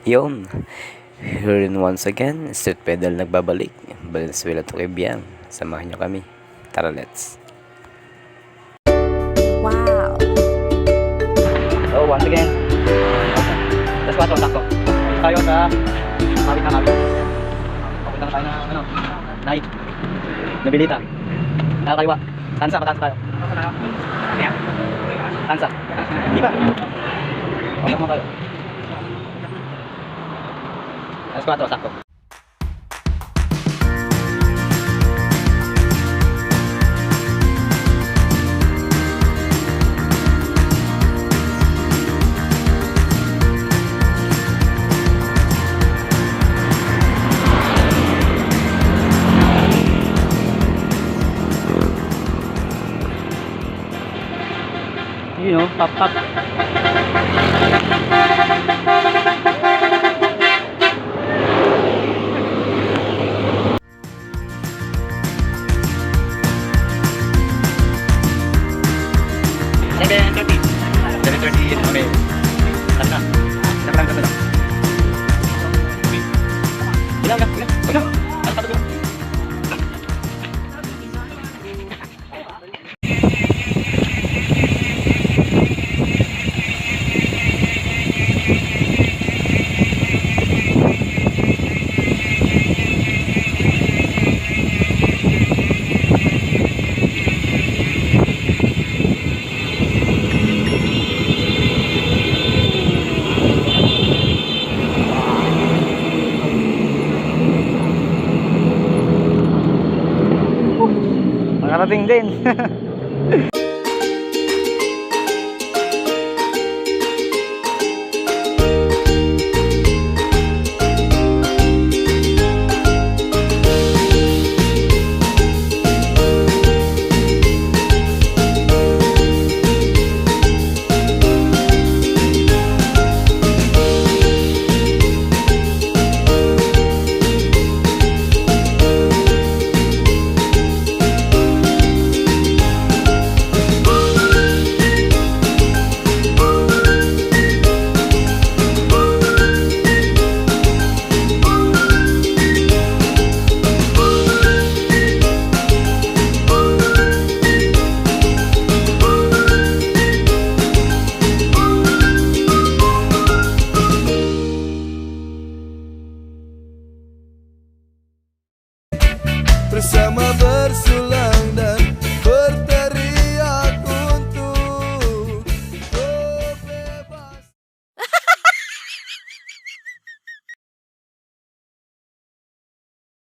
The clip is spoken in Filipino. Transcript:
Yun, here in once again, Street Pedal nagbabalik. Valenzuela to Quebian. Samahan nyo kami. Tara, let's. Wow! So, once again, that's what sakto. Tayo sa mawit na mawit. Papunta na tayo na, night. Nabilita. Nakakaiwa. Tansa, patansa tayo. Tansa. Di ba? Papunta mo tayo. That's what sakto. You know, pop. Nakarating din.